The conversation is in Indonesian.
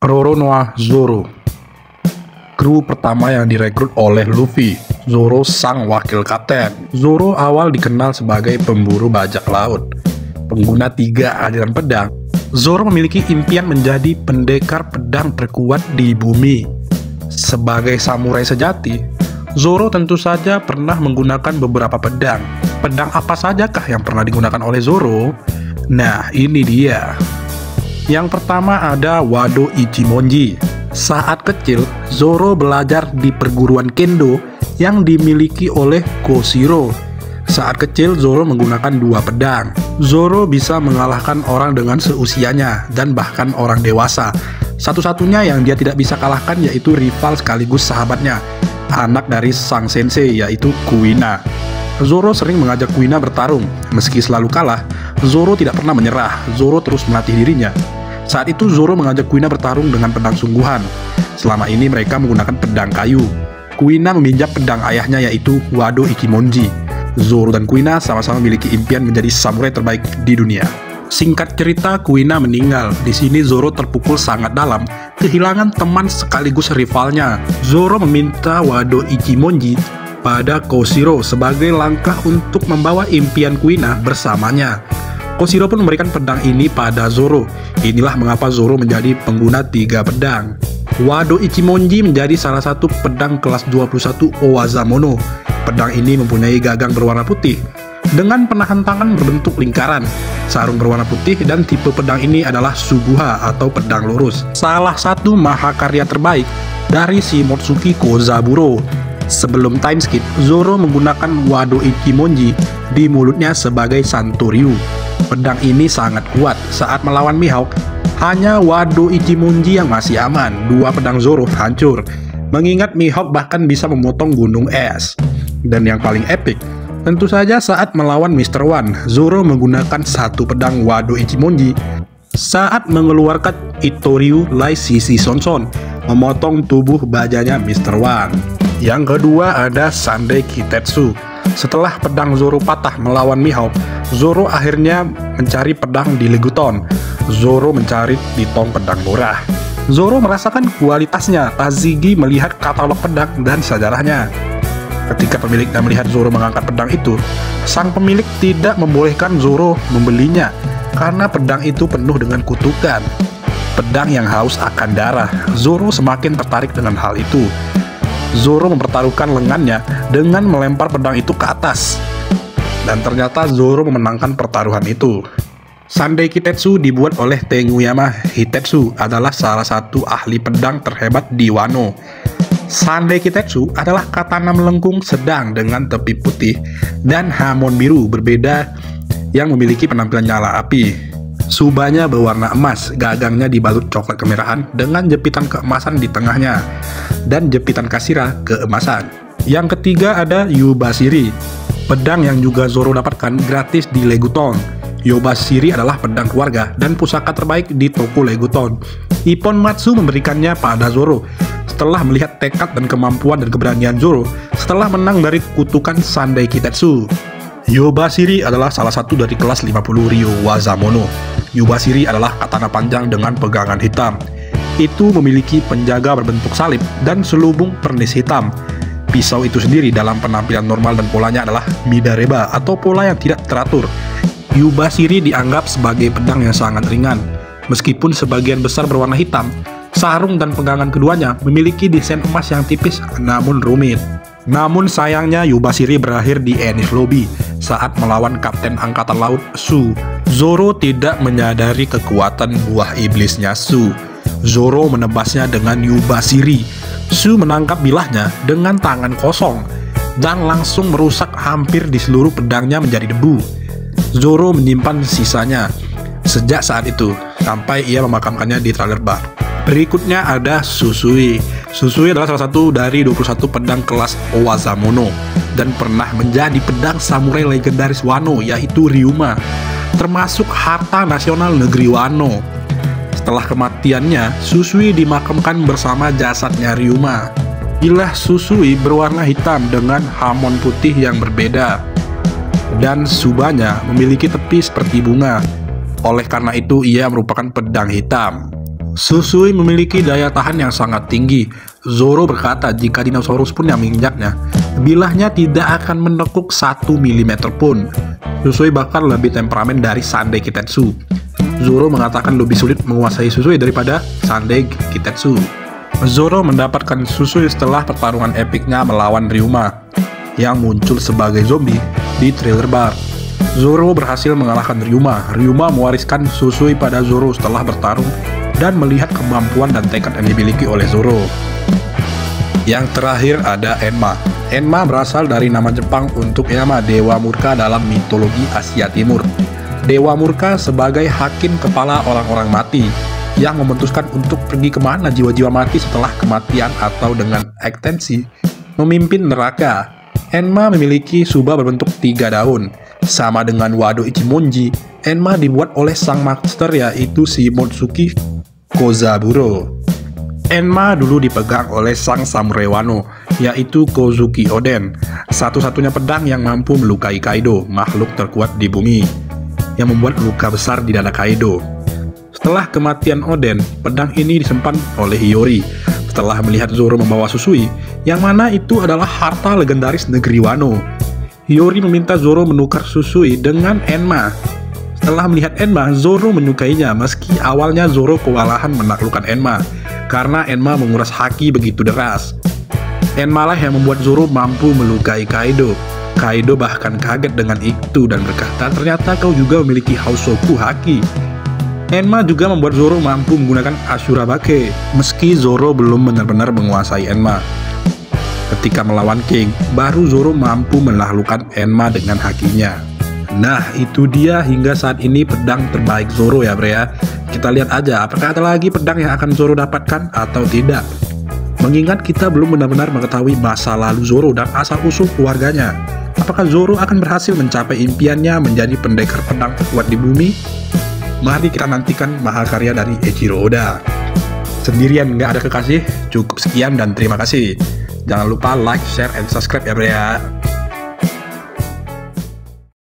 Roronoa Zoro, kru pertama yang direkrut oleh Luffy. Zoro sang wakil kapten. Zoro awal dikenal sebagai pemburu bajak laut, pengguna 3 aliran pedang. Zoro memiliki impian menjadi pendekar pedang terkuat di bumi. Sebagai samurai sejati, Zoro tentu saja pernah menggunakan beberapa pedang. Pedang apa sajakah yang pernah digunakan oleh Zoro? Nah, ini dia. Yang pertama ada Wado Ichimonji. Saat kecil, Zoro belajar di perguruan Kendo yang dimiliki oleh Koshiro. Saat kecil, Zoro menggunakan 2 pedang. Zoro bisa mengalahkan orang dengan seusianya dan bahkan orang dewasa. Satu-satunya yang dia tidak bisa kalahkan yaitu rival sekaligus sahabatnya, anak dari sang sensei, yaitu Kuina. Zoro sering mengajak Kuina bertarung. Meski selalu kalah, Zoro tidak pernah menyerah. Zoro terus melatih dirinya. Saat itu Zoro mengajak Kuina bertarung dengan pedang sungguhan. Selama ini mereka menggunakan pedang kayu. Kuina meminjam pedang ayahnya yaitu Wado Ichimonji. Zoro dan Kuina sama-sama memiliki impian menjadi samurai terbaik di dunia. Singkat cerita, Kuina meninggal. Di sini Zoro terpukul sangat dalam, kehilangan teman sekaligus rivalnya. Zoro meminta Wado Ichimonji pada Koshiro sebagai langkah untuk membawa impian Kuina bersamanya. Koshiro pun memberikan pedang ini pada Zoro. Inilah mengapa Zoro menjadi pengguna 3 pedang. Wado Ichimonji menjadi salah satu pedang kelas 21 Owazamono. Pedang ini mempunyai gagang berwarna putih dengan penahan tangan berbentuk lingkaran, sarung berwarna putih, dan tipe pedang ini adalah Suguha atau pedang lurus. Salah satu mahakarya terbaik dari Shimotsuki Kozaburo. Sebelum time skip, Zoro menggunakan Wado Ichimonji di mulutnya sebagai Santoryu. Pedang ini sangat kuat. Saat melawan Mihawk, hanya Wado Ichimonji yang masih aman. 2 pedang Zoro hancur, mengingat Mihawk bahkan bisa memotong gunung es. Dan yang paling epik, tentu saja saat melawan Mr. One, Zoro menggunakan 1 pedang Wado Ichimonji saat mengeluarkan Itoryu Lai Shishi Sonson, memotong tubuh bajanya Mr. One. Yang kedua ada Sandai Kitetsu. Setelah pedang Zoro patah melawan Mihawk, Zoro akhirnya mencari pedang di Leguton. Zoro mencari di tong pedang murah. Zoro merasakan kualitasnya. Tazigi melihat katalog pedang dan sejarahnya. Ketika pemiliknya melihat Zoro mengangkat pedang itu, sang pemilik tidak membolehkan Zoro membelinya karena pedang itu penuh dengan kutukan. Pedang yang haus akan darah. Zoro semakin tertarik dengan hal itu. Zoro mempertaruhkan lengannya dengan melempar pedang itu ke atas. Dan ternyata Zoro memenangkan pertaruhan itu. Sandai Kitetsu dibuat oleh Tenguyama Hitetsu, adalah salah satu ahli pedang terhebat di Wano. Sandai Kitetsu adalah katana melengkung sedang dengan tepi putih dan hamon biru berbeda yang memiliki penampilan nyala api. Subanya berwarna emas, gagangnya dibalut coklat kemerahan dengan jepitan keemasan di tengahnya, dan jepitan kasira keemasan. Yang ketiga ada Yubashiri, pedang yang juga Zoro dapatkan gratis di Leguton. Yubashiri adalah pedang keluarga dan pusaka terbaik di toko Leguton. Ippon Matsu memberikannya pada Zoro setelah melihat tekad dan kemampuan dan keberanian Zoro setelah menang dari kutukan Sandai Kitetsu. Yubashiri adalah salah satu dari kelas 50 Ryo Wazamono. Yubashiri adalah katana panjang dengan pegangan hitam. Itu memiliki penjaga berbentuk salib dan selubung pernis hitam. Pisau itu sendiri dalam penampilan normal dan polanya adalah midareba atau pola yang tidak teratur. Yubashiri dianggap sebagai pedang yang sangat ringan. Meskipun sebagian besar berwarna hitam, sarung dan pegangan keduanya memiliki desain emas yang tipis namun rumit. Namun sayangnya Yubashiri berakhir di Enies Lobby saat melawan Kapten Angkatan Laut Su. Zoro tidak menyadari kekuatan buah iblisnya Su. Zoro menebasnya dengan Yubashiri. Su menangkap bilahnya dengan tangan kosong dan langsung merusak hampir di seluruh pedangnya menjadi debu. Zoro menyimpan sisanya sejak saat itu sampai ia memakamkannya di Trailer Bar. Berikutnya ada Susui. Susui adalah salah satu dari 21 pedang kelas Owazamono dan pernah menjadi pedang samurai legendaris Wano yaitu Ryuma, termasuk harta nasional negeri Wano. Setelah kematiannya, Susui dimakamkan bersama jasadnya Ryuma. Bilah Susui berwarna hitam dengan hamon putih yang berbeda, dan subanya memiliki tepi seperti bunga. Oleh karena itu, ia merupakan pedang hitam. Susui memiliki daya tahan yang sangat tinggi. Zoro berkata jika dinosaurus pun yang menginjaknya, bilahnya tidak akan menekuk 1 mm pun. Susui bahkan lebih temperamen dari Sandai Kitetsu. Zoro mengatakan lebih sulit menguasai Susui daripada Sandai Kitetsu. Zoro mendapatkan Susui setelah pertarungan epiknya melawan Ryuma yang muncul sebagai zombie di Thriller Bark. Zoro berhasil mengalahkan Ryuma. Ryuma mewariskan Susui pada Zoro setelah bertarung dan melihat kemampuan dan tekad yang dimiliki oleh Zoro. Yang terakhir ada Enma. Enma berasal dari nama Jepang untuk Yama, dewa murka dalam mitologi Asia Timur. Dewa murka sebagai hakim kepala orang-orang mati yang memutuskan untuk pergi kemana jiwa-jiwa mati setelah kematian atau dengan ekstensi memimpin neraka. Enma memiliki subah berbentuk 3 daun. Sama dengan Wado Ichimonji, Enma dibuat oleh sang master yaitu Shimotsuki Kozaburo. Enma dulu dipegang oleh sang samurai Wano, yaitu Kozuki Oden, satu-satunya pedang yang mampu melukai Kaido, makhluk terkuat di bumi, yang membuat luka besar di dada Kaido. Setelah kematian Oden, pedang ini disimpan oleh Hiyori. Setelah melihat Zoro membawa Susui, yang mana itu adalah harta legendaris negeri Wano, Hiyori meminta Zoro menukar Susui dengan Enma. Setelah melihat Enma, Zoro menyukainya meski awalnya Zoro kewalahan menaklukkan Enma karena Enma menguras haki begitu deras. Enma lah yang membuat Zoro mampu melukai Kaido. Kaido bahkan kaget dengan itu dan berkata, ternyata kau juga memiliki Hausoku haki. Enma juga membuat Zoro mampu menggunakan Ashura Bake meski Zoro belum benar-benar menguasai Enma. Ketika melawan King, baru Zoro mampu menaklukkan Enma dengan hakinya. Nah, itu dia hingga saat ini pedang terbaik Zoro ya bre ya. Kita lihat aja apakah ada lagi pedang yang akan Zoro dapatkan atau tidak. Mengingat kita belum benar-benar mengetahui masa lalu Zoro dan asal-usul keluarganya. Apakah Zoro akan berhasil mencapai impiannya menjadi pendekar pedang terkuat di bumi? Mari kita nantikan mahakarya dari Eiichiro Oda. Sendirian nggak ada kekasih? Cukup sekian dan terima kasih. Jangan lupa like, share, and subscribe ya bre ya.